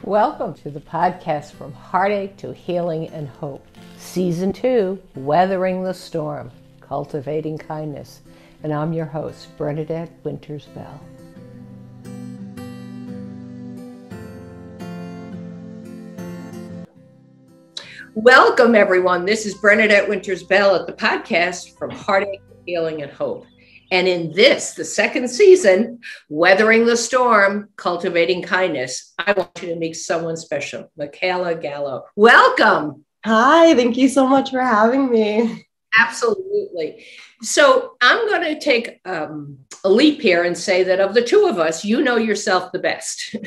Welcome to the podcast From Heartache to Healing and Hope. Season 2, Weathering the Storm, Cultivating Kindness. And I'm your host, Bernadette Winters-Bell. Welcome, everyone. This is Bernadette Winters-Bell at the podcast From Heartache to Healing and Hope. And in this, the second season, Weathering the Storm, Cultivating Kindness, I want you to meet someone special, Mikala Gallo. Welcome. Hi, thank you so much for having me. Absolutely. So I'm going to take a leap here and say that of the two of us, you know yourself the best.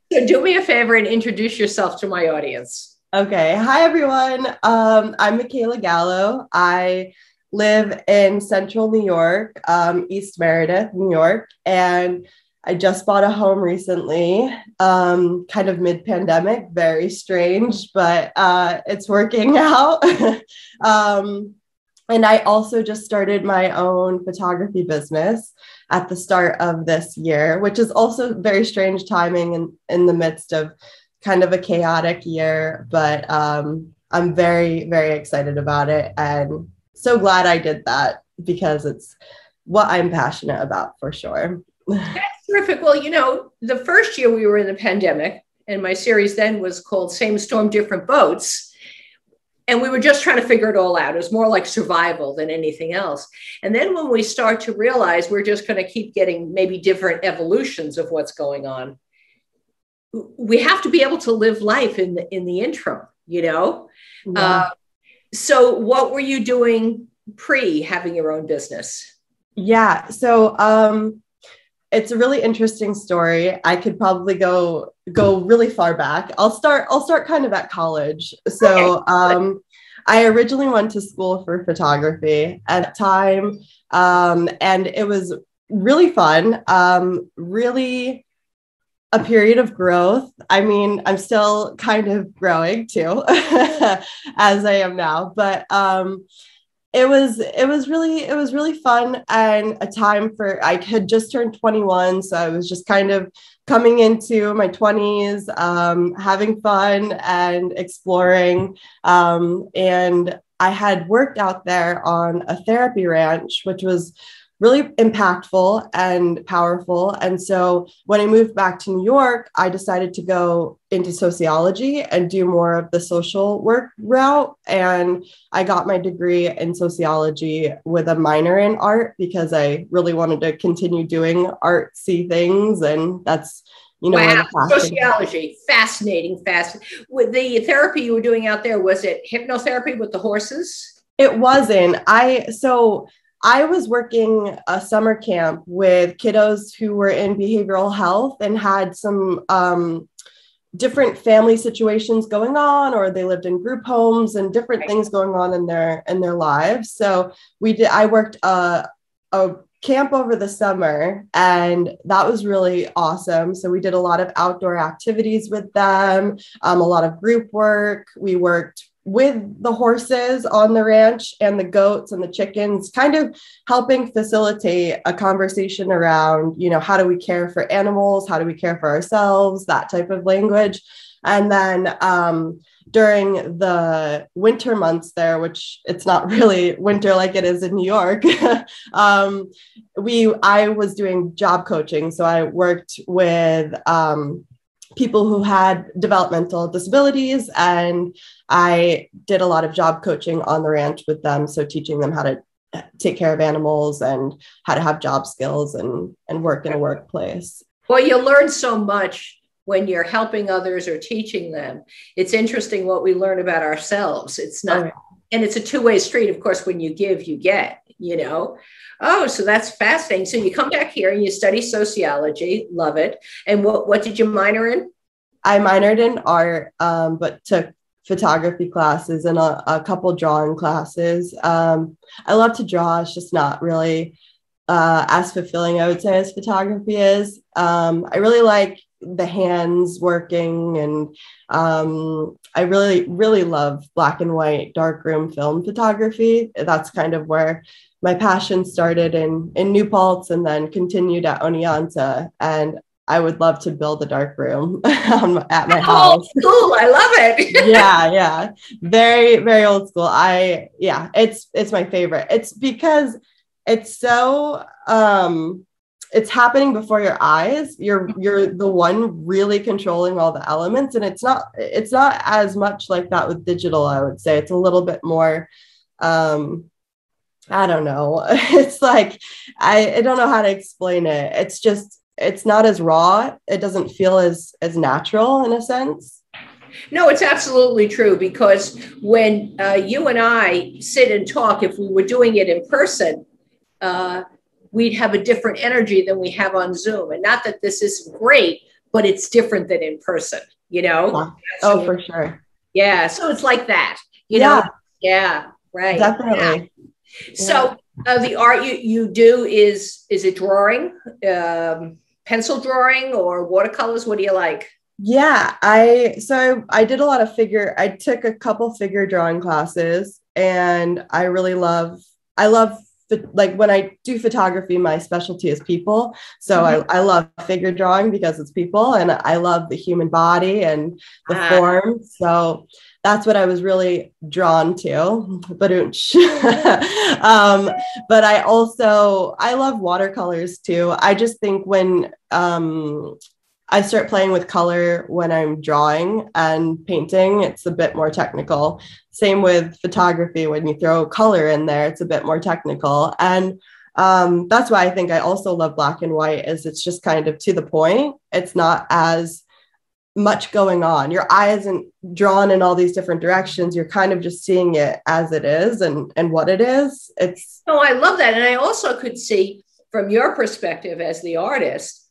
So do me a favor and introduce yourself to my audience. Okay. Hi, everyone. I'm Mikala Gallo. I live in central New York, East Meredith, New York, and I just bought a home recently, kind of mid-pandemic, very strange, but it's working out. And I also just started my own photography business at the start of this year, which is also very strange timing in the midst of kind of a chaotic year, but I'm very, very excited about it and so glad I did that because it's what I'm passionate about for sure. That's terrific. Well, you know, the first year we were in the pandemic, and my series then was called Same Storm, Different Boats. And we were just trying to figure it all out. It was more like survival than anything else. And then when we start to realize we're just going to keep getting maybe different evolutions of what's going on, we have to be able to live life in the interim, you know? Yeah. So what were you doing pre having your own business? Yeah. So it's a really interesting story. I could probably go really far back. I'll start kind of at college. So okay. I originally went to school for photography at the time. And it was really fun. Really a period of growth. I mean, I'm still kind of growing too, as I am now, but it was really fun and a time for, I had just turned 21. So I was just kind of coming into my 20s, having fun and exploring. And I had worked out there on a therapy ranch, which was really impactful and powerful. And so when I moved back to New York, I decided to go into sociology and do more of the social work route. And I got my degree in sociology with a minor in art because I really wanted to continue doing artsy things. And that's, you know, wow, sociology, fascinating. With the therapy you were doing out there, was it hypnotherapy with the horses? It wasn't. I was working a summer camp with kiddos who were in behavioral health and had some different family situations going on, or they lived in group homes and different things going on in their lives. So I worked a camp over the summer, and that was really awesome. So we did a lot of outdoor activities with them, a lot of group work. We worked with the horses on the ranch and the goats and the chickens, kind of helping facilitate a conversation around, you know, how do we care for animals? How do we care for ourselves? That type of language. And then during the winter months there, which it's not really winter like it is in New York, I was doing job coaching. So I worked with people who had developmental disabilities, and I did a lot of job coaching on the ranch with them. So teaching them how to take care of animals and how to have job skills and work in a workplace. Well, you learn so much when you're helping others or teaching them. It's interesting what we learn about ourselves. It's not, and it's a two-way street. Of course, when you give, you get, you know. Oh, so that's fascinating. So you come back here and you study sociology. Love it. And what did you minor in? I minored in art, but took photography classes and a couple drawing classes. I love to draw. It's just not really as fulfilling, I would say, as photography is. I really like the hands working, and I really, really love black and white darkroom film photography. That's kind of where my passion started in New Paltz and then continued at Oneonta. And I would love to build a dark room at my Oh, house. cool. I love it. Yeah. Very, very old school. It's my favorite. It's because it's so, it's happening before your eyes. You're the one really controlling all the elements. And it's not as much like that with digital, I would say. It's a little bit more, I don't know. It's like, I don't know how to explain it. It's just, it's not as raw. It doesn't feel as natural in a sense. No, it's absolutely true, because when you and I sit and talk, if we were doing it in person, we'd have a different energy than we have on Zoom. And not that this isn't great, but it's different than in person, you know? Yeah. Oh, for sure. Yeah. So it's like that, you Yeah, know? Yeah. Right. definitely. Yeah. So the art you do is it drawing, pencil drawing, or watercolors? What do you like? Yeah, I did a lot of I took a couple figure drawing classes, and I love like when I do photography, my specialty is people. So I love figure drawing because it's people, and I love the human body and the form. So that's what I was really drawn to. But I love watercolors too. I just think when I start playing with color when I'm drawing and painting, it's a bit more technical. Same with photography. When you throw color in there, it's a bit more technical. And that's why I think I also love black and white, is it's just kind of to the point. It's not as much going on. Your eye isn't drawn in all these different directions. You're kind of just seeing it as it is and what it is. Oh, I love that. And I also could see from your perspective as the artist,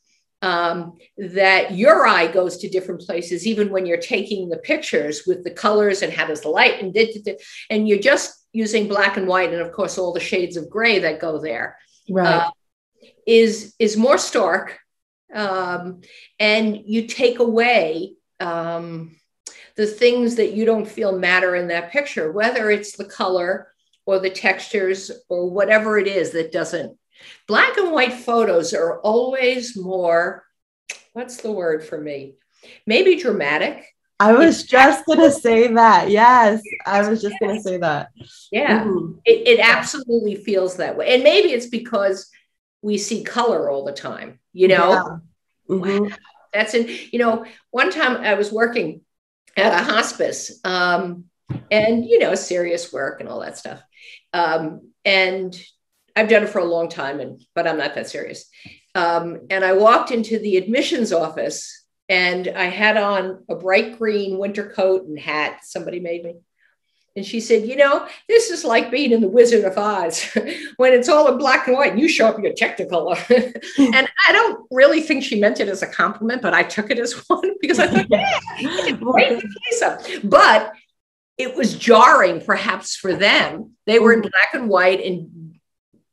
that your eye goes to different places, even when you're taking the pictures with the colors and how does the light and you're just using black and white. And of course, all the shades of gray that go there, right. Is more stark. And you take away the things that you don't feel matter in that picture, whether it's the color or the textures or whatever it is that doesn't. Black and white photos are always more, what's the word for me? Maybe dramatic. I was just going to say that. Yes, I was just going to say that. Yeah, it absolutely feels that way. And maybe it's because we see color all the time, you know? Yeah. Wow. That's one time I was working at a hospice, and, serious work and all that stuff. And I've done it for a long time, but I'm not that serious. And I walked into the admissions office, and I had on a bright green winter coat and hat somebody made me. And she said, this is like being in the Wizard of Oz when it's all in black and white and you show up in your Technicolor. And I don't really think she meant it as a compliment, but I took it as one because I thought, it's great. But it was jarring perhaps for them. They were in black and white and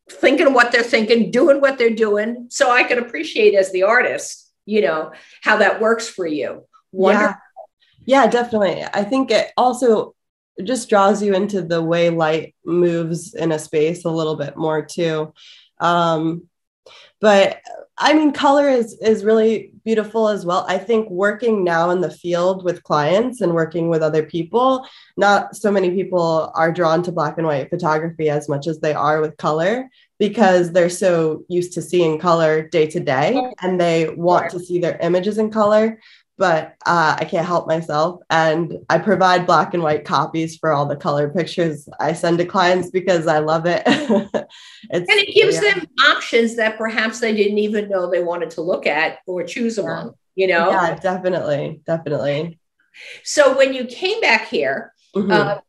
thinking what they're thinking, doing what they're doing. So I can appreciate as the artist, how that works for you. Wonderful. Yeah, definitely. I think it also just draws you into the way light moves in a space a little bit more too. But I mean, color is really beautiful as well. I think working now in the field with clients and working with other people, not so many people are drawn to black and white photography as much as they are with color, because they're so used to seeing color day to day and they want to see their images in color. But I can't help myself. And I provide black and white copies for all the color pictures I send to clients because I love it. And it gives them options that perhaps they didn't even know they wanted to look at or choose among, Yeah, definitely. So when you came back here,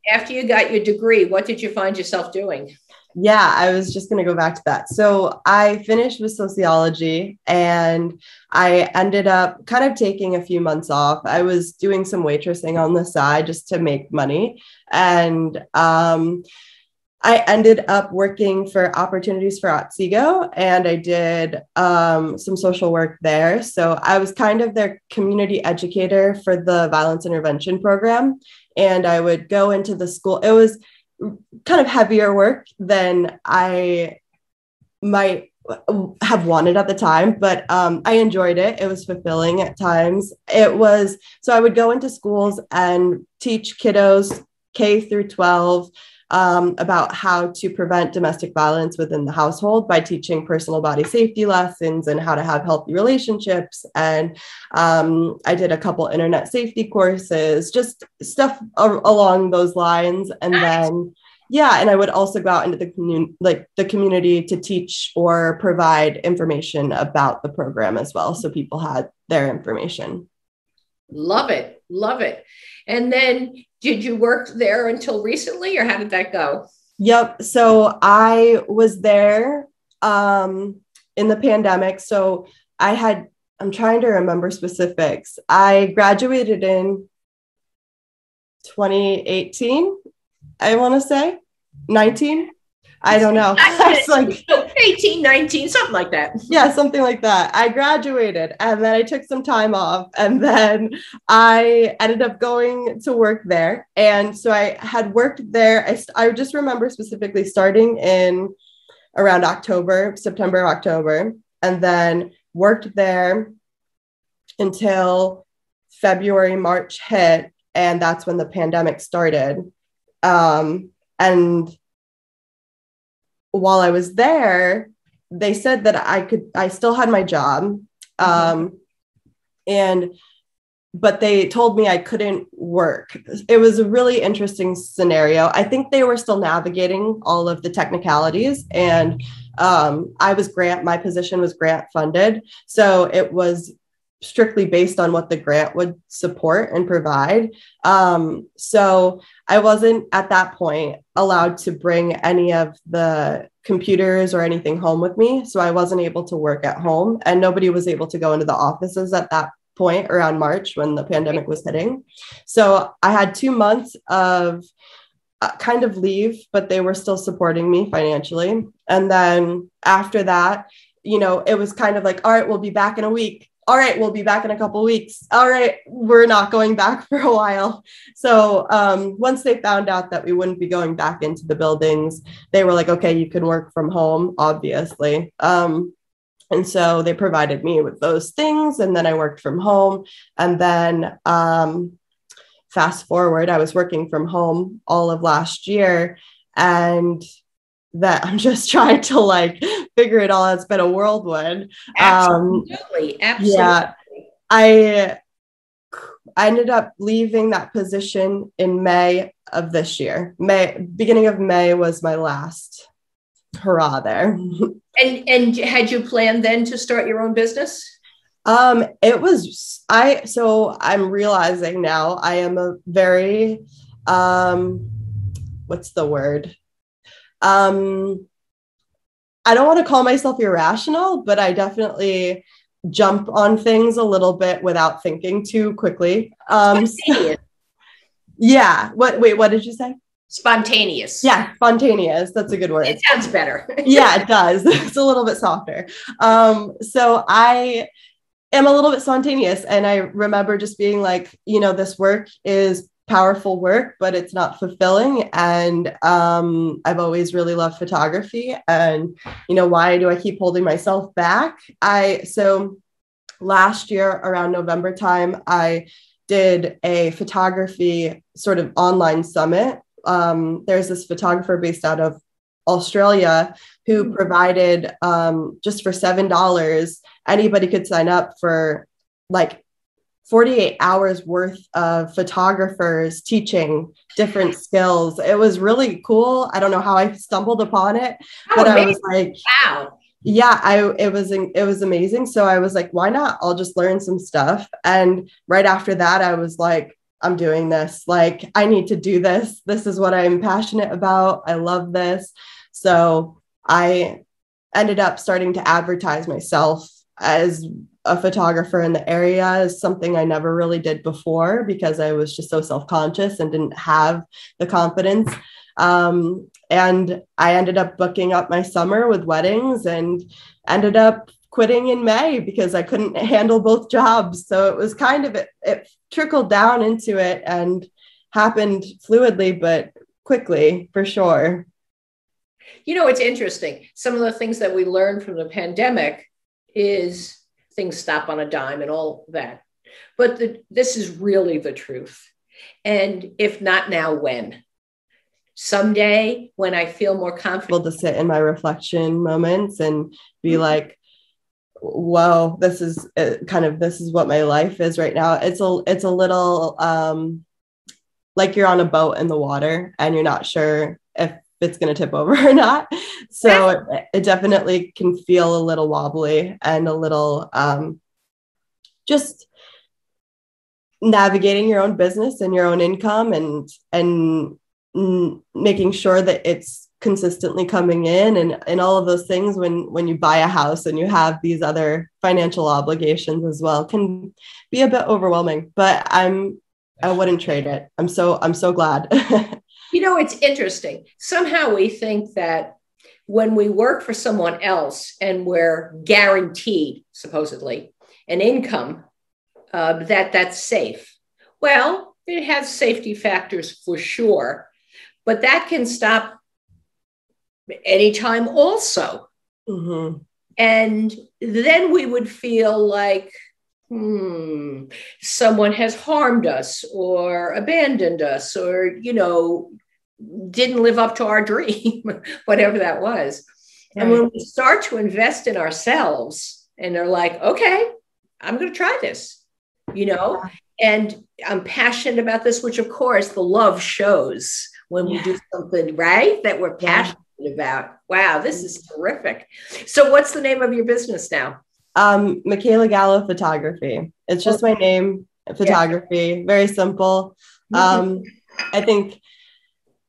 after you got your degree, what did you find yourself doing? Yeah, I was just going to go back to that. So I finished with sociology and I ended up kind of taking a few months off. I was doing some waitressing on the side just to make money. And I ended up working for Opportunities for Otsego, and I did some social work there. So I was kind of their community educator for the violence intervention program. And I would go into the school. It was kind of heavier work than I might have wanted at the time, but I enjoyed it. It was fulfilling at times. It was, so I would go into schools and teach kiddos K through 12 about how to prevent domestic violence within the household by teaching personal body safety lessons and how to have healthy relationships. And I did a couple internet safety courses, just stuff along those lines. And then yeah, and I would also go out into the community to teach or provide information about the program as well, so people had their information. Love it, love it. And then, did you work there until recently, or how did that go? Yep. So I was there in the pandemic. So I'm trying to remember specifics. I graduated in 2018. I want to say 19. I don't know. It's like 18, 19, something like that. Yeah, something like that. I graduated and then I took some time off and then I ended up going to work there. And so I had worked there. I just remember specifically starting in around September, October, and then worked there until February, March hit. And that's when the pandemic started. And while I was there, they said that I still had my job. But they told me I couldn't work. It was a really interesting scenario. I think they were still navigating all of the technicalities, and my position was grant funded. So it was strictly based on what the grant would support and provide. So I wasn't at that point allowed to bring any of the computers or anything home with me. So I wasn't able to work at home, and nobody was able to go into the offices at that point around March when the pandemic was hitting. So I had 2 months of kind of leave, but they were still supporting me financially. And then after that, it was kind of like, all right, we'll be back in a week. All right, we'll be back in a couple of weeks. All right, we're not going back for a while. So once they found out that we wouldn't be going back into the buildings, they were like, okay, you can work from home, obviously. And so they provided me with those things. And then I worked from home. And then fast forward, I was working from home all of last year. And that I'm just trying to figure it all out. It's been a whirlwind. Absolutely. Yeah, I ended up leaving that position in May of this year. Beginning of May was my last hurrah there. And had you planned then to start your own business? So I'm realizing now I am a very, what's the word? I don't want to call myself irrational, but I definitely jump on things a little bit without thinking too quickly. Yeah. What did you say? Spontaneous. Yeah, spontaneous. That's a good word. It sounds better. Yeah, it does. It's a little bit softer. So I am a little bit spontaneous. And I remember just being like, this work is powerful work, but it's not fulfilling. And I've always really loved photography. And, why do I keep holding myself back? So last year around November time, I did a photography sort of online summit. There's this photographer based out of Australia who provided just for $7, anybody could sign up for 48 hours worth of photographers teaching different skills. It was really cool. I don't know how I stumbled upon it, but I was like, wow. Yeah, it was amazing. So I was like, why not? I'll just learn some stuff. And right after that, I was like, I'm doing this. I need to do this. This is what I'm passionate about. I love this. So I ended up starting to advertise myself as a photographer in the area, is something I never really did before because I was just so self-conscious and didn't have the confidence. And I ended up booking up my summer with weddings and ended up quitting in May because I couldn't handle both jobs. So it was kind of, it trickled down into it and happened fluidly, but quickly for sure. It's interesting. Some of the things that we learned from the pandemic is things stop on a dime and all that. But this is really the truth. And if not now, when? Someday, when I feel more confident. To sit in my reflection moments and be like, whoa, this is what my life is right now. It's a little like you're on a boat in the water and you're not sure if it's going to tip over or not. So it definitely can feel a little wobbly and a little just navigating your own business and your own income and making sure that it's consistently coming in and all of those things when you buy a house and you have these other financial obligations as well can be a bit overwhelming, but I wouldn't trade it. I'm so glad. It's interesting. Somehow we think that when we work for someone else and we're guaranteed, supposedly, an income, that's safe. Well, it has safety factors for sure, but that can stop anytime also. Mm-hmm. And then we would feel like, someone has harmed us or abandoned us or, didn't live up to our dream, whatever that was. Right. And when we start to invest in ourselves and they're like, okay, I'm going to try this, and I'm passionate about this, which of course the love shows when we do something right that we're passionate about. Wow, this is terrific. So what's the name of your business now? Mikala Gallo Photography. It's just my name, photography, very simple. I think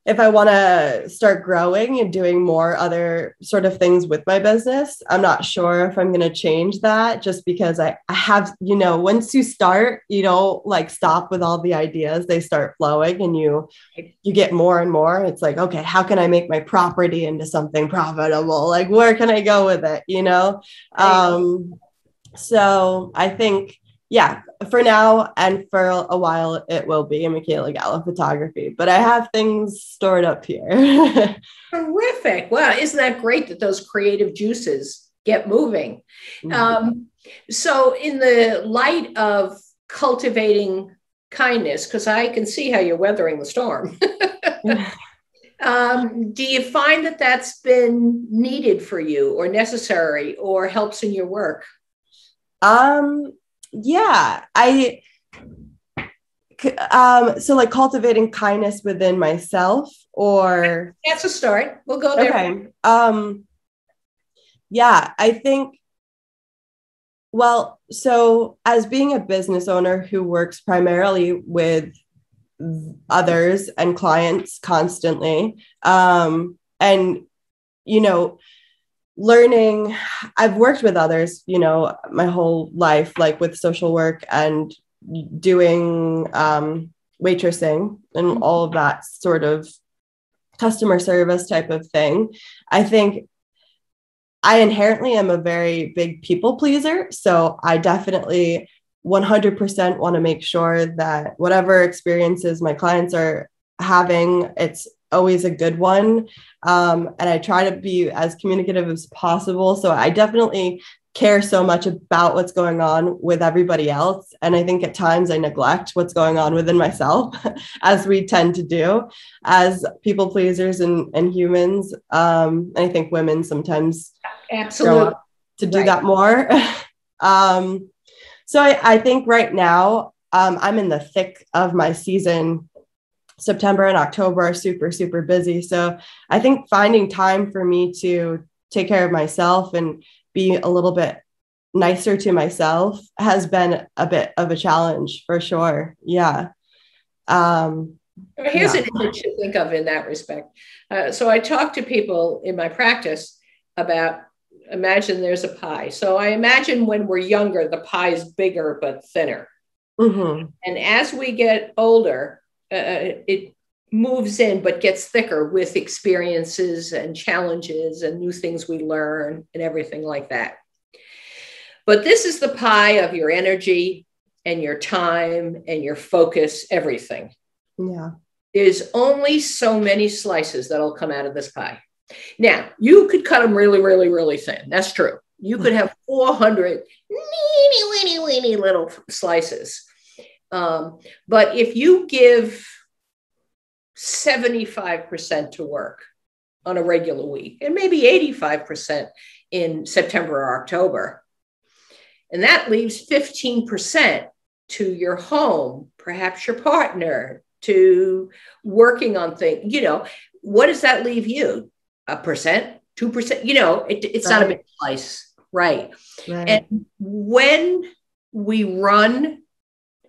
if I want to start growing and doing more other sort of things with my business, I'm not sure if I'm going to change that just because I have, once you start, you don't like stop with all the ideas, they start flowing and you get more and more. It's like, okay, how can I make my property into something profitable? Like, where can I go with it? So I think, for now and for a while, it will be Mikala Gallo Photography, but I have things stored up here. Terrific. Wow. Isn't that great that those creative juices get moving? Mm-hmm. So in the light of cultivating kindness, because I can see how you're weathering the storm, do you find that that's been needed for you or necessary or helps in your work? So like cultivating kindness within myself or that's a start. We'll go there. Okay. I think, so as being a business owner who works primarily with others and clients constantly, and, learning, I've worked with others, my whole life, like with social work and doing waitressing and all of that sort of customer service type of thing. I think I inherently am a very big people pleaser. So I definitely 100% want to make sure that whatever experiences my clients are having, it's always a good one. And I try to be as communicative as possible. So I definitely care so much about what's going on with everybody else. And I think at times I neglect what's going on within myself, as we tend to do as people pleasers and humans. And I think women sometimes grow up to do that more. So I think right now I'm in the thick of my season. September and October are super, super busy. So I think finding time for me to take care of myself and be a little bit nicer to myself has been a bit of a challenge for sure. Yeah. Here's an image to think of in that respect. So I talk to people in my practice about, imagine there's a pie. So I imagine when we're younger, the pie is bigger but thinner. Mm-hmm. And as we get older, it moves in but gets thicker with experiences and challenges and new things we learn and everything like that. But this is the pie of your energy and your time and your focus, everything. Yeah. There's only so many slices that'll come out of this pie. Now, you could cut them really, really, really thin. That's true. You could have 400 weeny little slices. But if you give 75% to work on a regular week, and maybe 85% in September or October, and that leaves 15% to your home, perhaps your partner, to working on things, what does that leave you? 1%, 2%, it's not a big slice, right? And when we run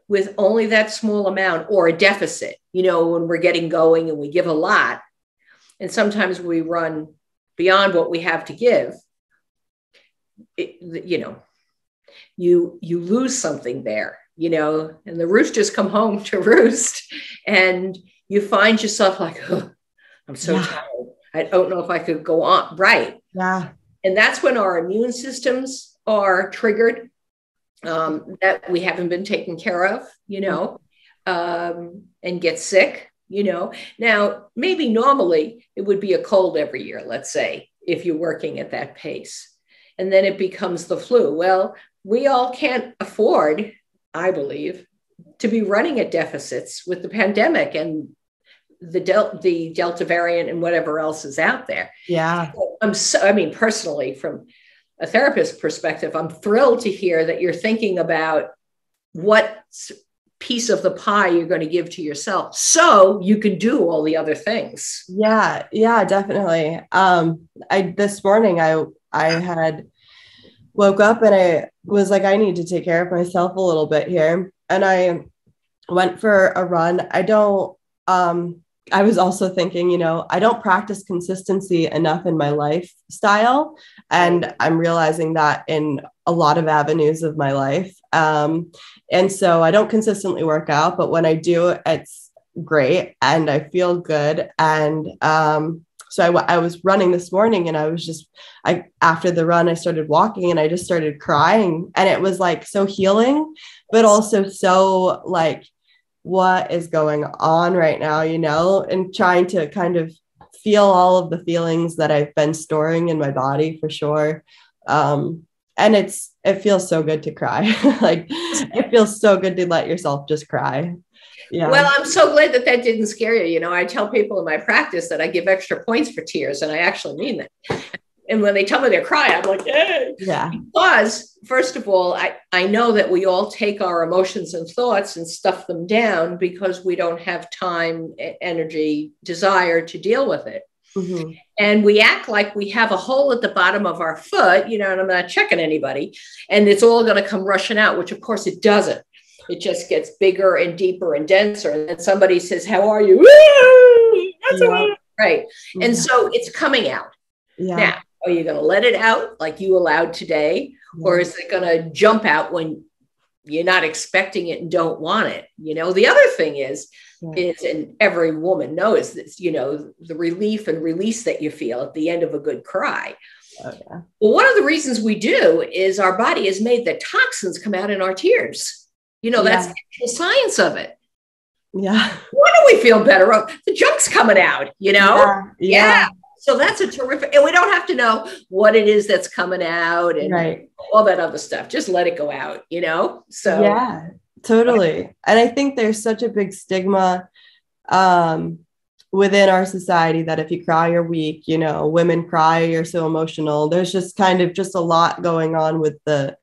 with only that small amount or a deficit, when we're getting going and we give a lot, and sometimes we run beyond what we have to give, you lose something there, and the roosters come home to roost, and you find yourself like, oh, I'm so tired. I don't know if I could go on. Right. Yeah. And that's when our immune systems are triggered, that we haven't been taken care of, and get sick, Now, maybe normally it would be a cold every year, let's say, if you're working at that pace. And then it becomes the flu. Well, we all can't afford, I believe, to be running at deficits with the pandemic and the Delta variant and whatever else is out there. Yeah. Personally, from a therapist perspective, I'm thrilled to hear that you're thinking about what piece of the pie you're going to give to yourself so you can do all the other things. Yeah, definitely. This morning I had woke up and I was like, I need to take care of myself a little bit here. And I went for a run. I was also thinking, I don't practice consistency enough in my lifestyle. And I'm realizing that in a lot of avenues of my life. And so I don't consistently work out, but when I do, it's great and I feel good. And so I was running this morning and after the run, I started walking and I just started crying, and it was like so healing, but also so like, what is going on right now, and trying to kind of feel all of the feelings that I've been storing in my body for sure. And it feels so good to cry. Like, it feels so good to let yourself just cry. Yeah. Well, I'm so glad that didn't scare you. I tell people in my practice that I give extra points for tears, and I actually mean that. And when they tell me they're crying, I'm like, hey. Yeah. Because first of all, I know that we all take our emotions and thoughts and stuff them down because we don't have time, energy, desire to deal with it. Mm-hmm. And we act like we have a hole at the bottom of our foot, and I'm not checking anybody, and it's all going to come rushing out, which of course it doesn't. It just gets bigger and deeper and denser. And then somebody says, how are you? That's right. Yeah. And so it's coming out. Yeah. Now, are you going to let it out like you allowed today? Yeah. Or is it going to jump out when you're not expecting it and don't want it? The other thing is, and every woman knows this, the relief and release that you feel at the end of a good cry. Oh, yeah. Well, one of the reasons we do is our body has made the toxins come out in our tears. That's the science of it. Yeah. What do we feel better of? The junk's coming out, Yeah. So that's a terrific, and we don't have to know what it is that's coming out and all that other stuff. Just let it go out, So yeah, totally. And I think there's such a big stigma within our society that if you cry, you're weak, women cry, you're so emotional. There's just kind of just a lot going on with the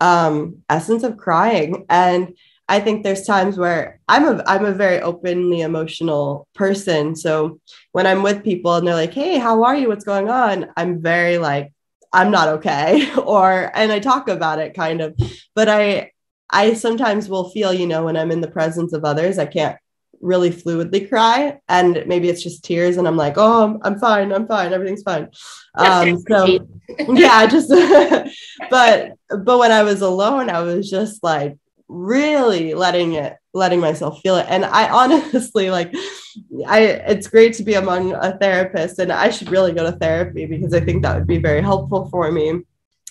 essence of crying. And I think there's times where I'm a very openly emotional person. So when I'm with people and they're like, hey, how are you? What's going on? I'm very like, I'm not okay. And I talk about it kind of, but I sometimes will feel, when I'm in the presence of others, I can't really fluidly cry. And maybe it's just tears and I'm like, oh, I'm fine. Everything's fine. So yeah, just, but when I was alone, I was just like, really letting myself feel it. And I honestly it's great to be among a therapist, and I should really go to therapy because I think that would be very helpful for me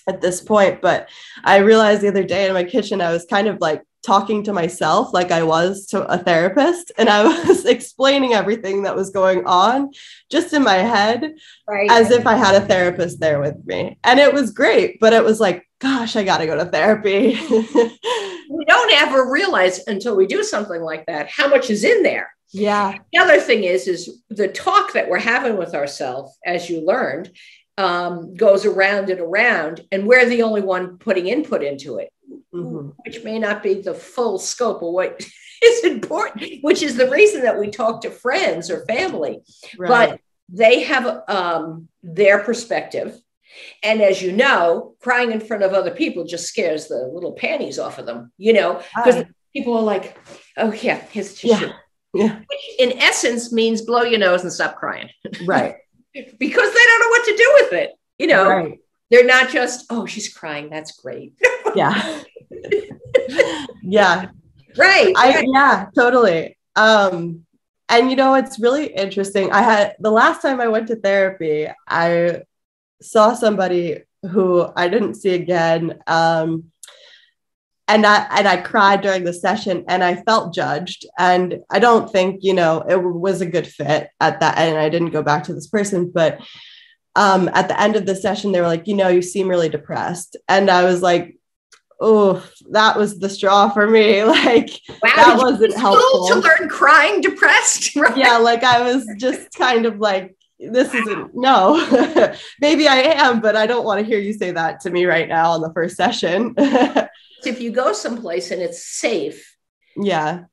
at this point. But I realized the other day in my kitchen, I was kind of like talking to myself like I was to a therapist. And I was explaining everything that was going on just in my head, Right. as if I had a therapist there with me. And it was great, but it was like, gosh, I got to go to therapy. We don't ever realize until we do something like that how much is in there. Yeah. The other thing is the talk that we're having with ourselves, as you learned, goes around and around, and we're the only one putting input into it, which may not be the full scope of what is important, which is the reason that we talk to friends or family. Right. But they have their perspective. And as you know, crying in front of other people just scares the little panties off of them, because people are like, oh, yeah, here's a tissue. Yeah. Which in essence means blow your nose and stop crying. Right. Because they don't know what to do with it. Right. They're not just, oh, she's crying. That's great. Yeah. Yeah. Right. Yeah, totally. And it's really interesting. The last time I went to therapy, I saw somebody who I didn't see again. And I cried during the session, and I felt judged. And I don't think, it was a good fit at that. And I didn't go back to this person, but at the end of the session, they were like, you seem really depressed. And I was like, oh, that was the straw for me. Like, wow, that wasn't helpful. To learn crying depressed. Right? Yeah. Like I was just kind of like, this isn't, no, maybe I am, but I don't want to hear you say that to me right now on the first session. If you go someplace and it's safe, yeah,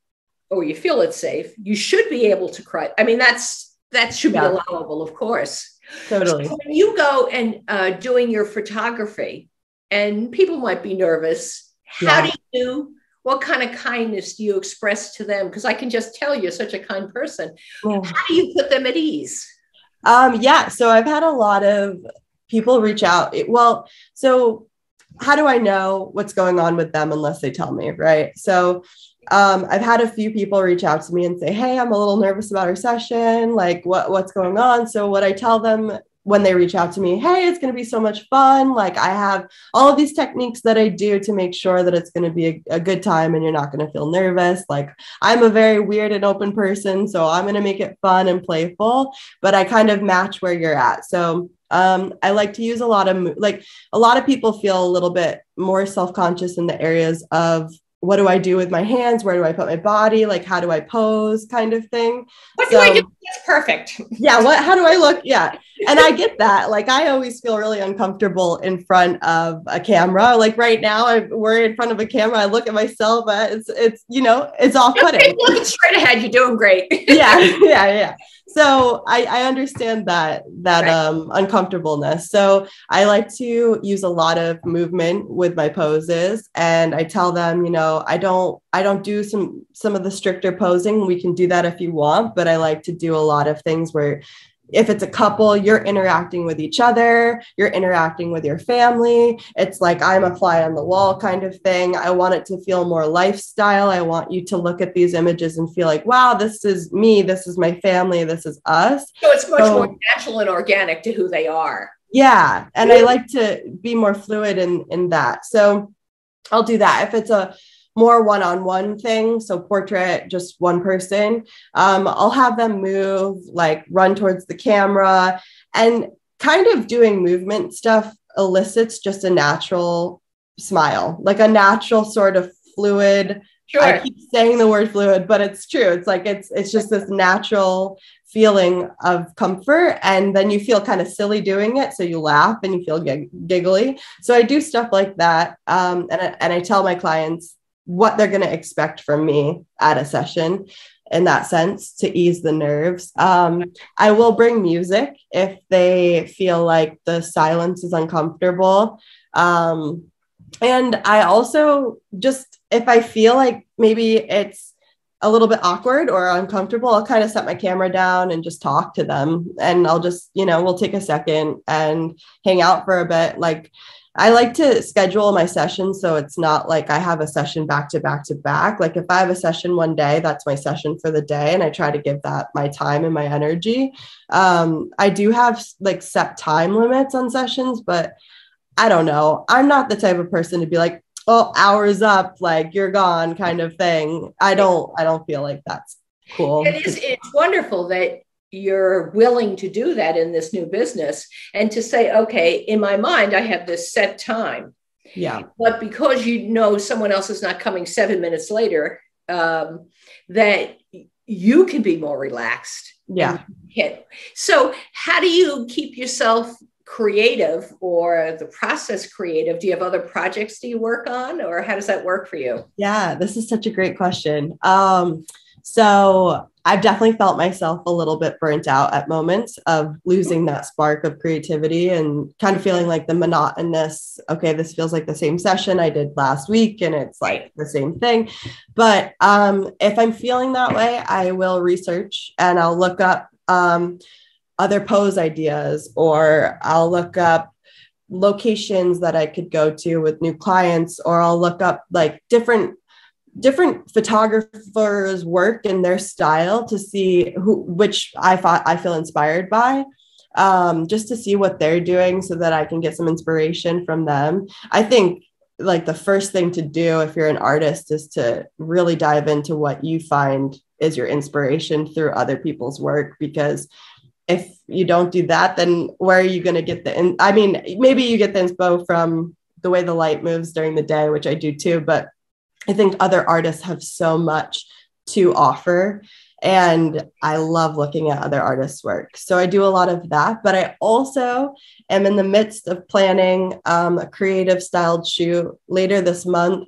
or you feel it's safe, you should be able to cry. I mean, that should be allowable, of course. Totally. So when you go and doing your photography, and people might be nervous, what kind of kindness do you express to them? Because I can just tell you're such a kind person. Yeah. How do you put them at ease? So I've had a lot of people reach out. So how do I know what's going on with them unless they tell me, right? So I've had a few people reach out to me and say, hey, I'm a little nervous about our session. Like what's going on? So what I tell them when they reach out to me, hey, it's going to be so much fun. Like I have all of these techniques that I do to make sure that it's going to be a good time and you're not going to feel nervous. Like I'm a very weird and open person, so I'm going to make it fun and playful, but I kind of match where you're at. So I like to use a lot of people feel a little bit more self-conscious in the areas of what do I do with my hands? Where do I put my body? Like, how do I pose kind of thing? What do I do? That's perfect. Yeah. How do I look? Yeah. And I get that. Like, I always feel really uncomfortable in front of a camera. Like right now we're in front of a camera. I look at myself, it's off-putting. Looking straight ahead. You're doing great. Yeah. So I understand that uncomfortableness. So I like to use a lot of movement with my poses, and I tell them, I don't do some of the stricter posing. We can do that if you want, but I like to do a lot of things where if it's a couple, you're interacting with each other, you're interacting with your family. It's like I'm a fly on the wall kind of thing. I want it to feel more lifestyle. I want you to look at these images and feel like, wow, this is me. This is my family. This is us. So it's much more natural and organic to who they are. Yeah. And I like to be more fluid in that. So I'll do that. If it's a more one-on-one thing, so portrait, just one person, I'll have them move, like run towards the camera, and kind of doing movement stuff elicits just a natural smile, like a natural sort of fluid. Sure. I keep saying the word fluid, but it's true. It's like, it's just this natural feeling of comfort. And then you feel kind of silly doing it. So you laugh and you feel giggly. So I do stuff like that. And I tell my clients what they're going to expect from me at a session in that sense to ease the nerves. I will bring music if they feel like the silence is uncomfortable. And I also just, if I feel like maybe it's a little bit awkward or uncomfortable, I'll kind of set my camera down and just talk to them. And I'll just, we'll take a second and hang out for a bit. Like, I like to schedule my sessions so it's not like I have a session back to back to back. Like if I have a session one day, that's my session for the day. And I try to give that my time and my energy. I do have like set time limits on sessions, but I don't know. I'm not the type of person to be like, oh, hours up, like you're gone kind of thing. I don't feel like that's cool. It's wonderful that you're willing to do that in this new business and to say, okay, in my mind, I have this set time. Yeah. But because you know someone else is not coming 7 minutes later, that you can be more relaxed. Yeah. So how do you keep yourself creative or the process creative? Do you have other projects do you work on, or how does that work for you? Yeah, this is such a great question. So I've definitely felt myself a little bit burnt out at moments of losing that spark of creativity and kind of feeling like the monotonous, okay, this feels like the same session I did last week and it's like the same thing. But if I'm feeling that way, I will research and I'll look up other pose ideas, or I'll look up locations that I could go to with new clients, or I'll look up like different photographers' work and their style to see which I feel inspired by, just to see what they're doing so that I can get some inspiration from them. I think like the first thing to do if you're an artist is to really dive into what you find is your inspiration through other people's work, because if you don't do that, then where are you going to get I mean, maybe you get the inspo from the way the light moves during the day, which I do too, but I think other artists have so much to offer, and I love looking at other artists' work. So I do a lot of that, but I also am in the midst of planning a creative styled shoot later this month.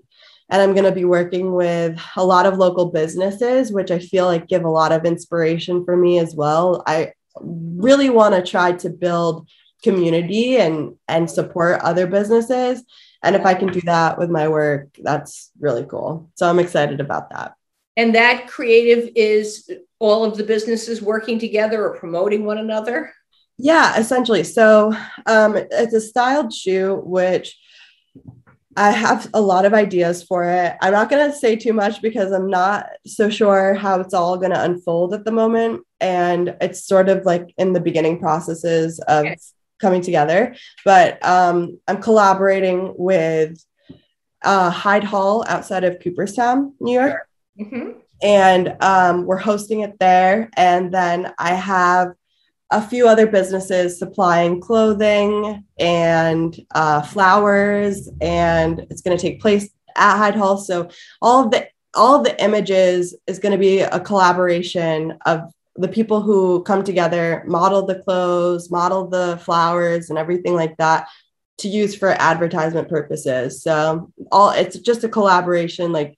And I'm going to be working with a lot of local businesses, which I feel like give a lot of inspiration for me as well. I really want to try to build community and support other businesses. And if I can do that with my work, that's really cool. So I'm excited about that. And that creative is all of the businesses working together or promoting one another? Yeah, essentially. So it's a styled shoe, which I have a lot of ideas for it. I'm not going to say too much because I'm not so sure how it's all going to unfold at the moment. And it's sort of like in the beginning processes of coming together. But I'm collaborating with Hyde Hall outside of Cooperstown, New York. Sure. Mm-hmm. And we're hosting it there. And then I have a few other businesses supplying clothing and flowers, and it's going to take place at Hyde Hall. So all of the images is going to be a collaboration of the people who come together, model the clothes, model the flowers and everything like that to use for advertisement purposes. So it's just a collaboration. Like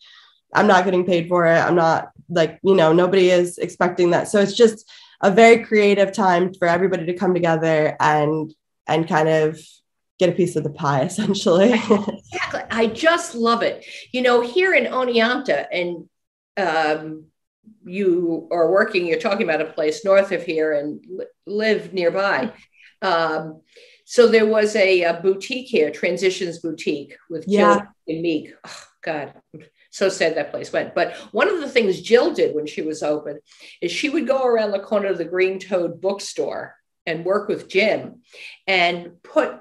I'm not getting paid for it. I'm not like, nobody is expecting that. So it's just a very creative time for everybody to come together and kind of get a piece of the pie, essentially. Exactly. I just love it. Here in Oneonta, and you're talking about a place north of here and live nearby. So there was a boutique here, Transitions Boutique with Jill and Meek. Oh, God, I'm so sad that place went. But one of the things Jill did when she was open is she would go around the corner of the Green Toad bookstore and work with Jim and put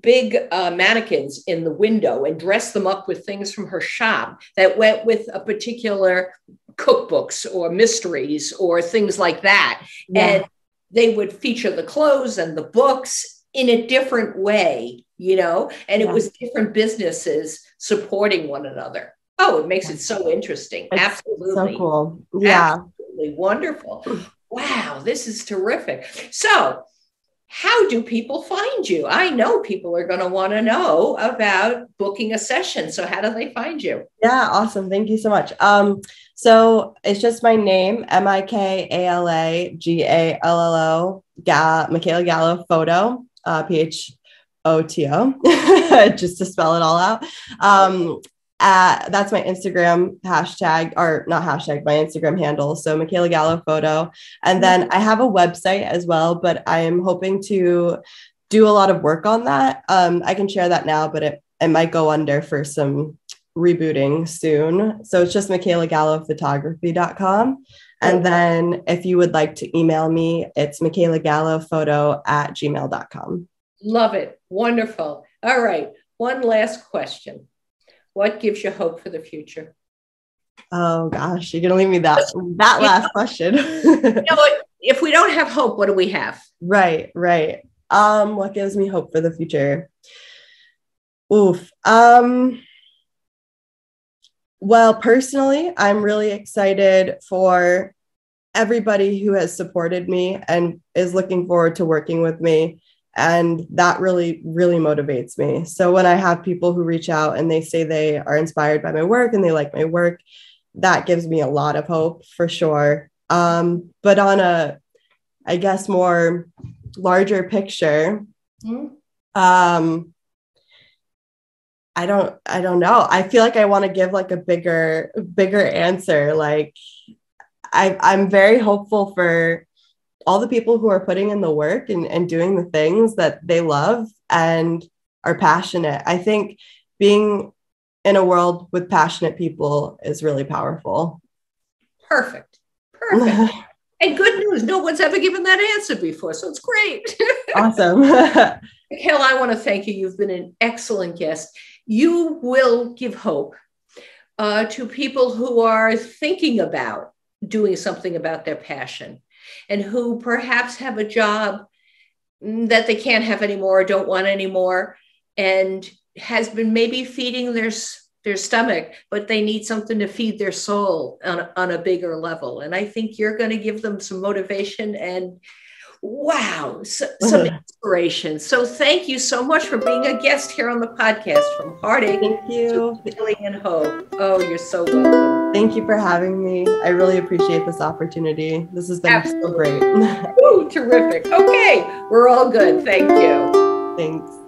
big mannequins in the window and dress them up with things from her shop that went with a particular cookbooks or mysteries or things like that. Yeah. And they would feature the clothes and the books in a different way, and it was different businesses supporting one another. Oh, it makes it so interesting. It's absolutely. So cool. Yeah. Absolutely wonderful. Wow, this is terrific. So how do people find you? I know people are going to want to know about booking a session. So how do they find you? Yeah, awesome. Thank you so much. So it's just my name, Mikala Gallo, Mikala Gallo Photo, PHOTO, just to spell it all out. That's my Instagram hashtag, or not hashtag, my Instagram handle. So Mikala Gallo Photo. And then I have a website as well, but I am hoping to do a lot of work on that. I can share that now, but it might go under for some rebooting soon. So it's just mikalagallophoto.com. And then if you would like to email me, it's mikalagallophoto@gmail.com. Love it. Wonderful. All right. One last question. what gives you hope for the future? Oh gosh, you're gonna leave me that last question. If we don't have hope, what do we have? Right. What gives me hope for the future? Oof. Well, personally, I'm really excited for everybody who has supported me and is looking forward to working with me. And that really, really motivates me. So when I have people who reach out and they say they are inspired by my work and they like my work, that gives me a lot of hope for sure. But on a, I guess, more larger picture, I don't know. I feel like I want to give like a bigger answer. Like I'm very hopeful for all the people who are putting in the work and doing the things that they love and are passionate. I think being in a world with passionate people is really powerful. Perfect. And good news, no one's ever given that answer before, so it's great. Awesome. Mikala, I want to thank you. You've been an excellent guest. You will give hope to people who are thinking about doing something about their passion and who perhaps have a job that they can't have anymore or don't want anymore and has been maybe feeding their stomach, but they need something to feed their soul on a bigger level. And I think you're going to give them some motivation and some inspiration. So thank you so much for being a guest here on the podcast, From Heartache Thank you. to Healing and Hope. Oh, you're so welcome. Thank you for having me. I really appreciate this opportunity. This has been so great. Ooh, terrific. Okay, we're all good. Thank you. Thanks.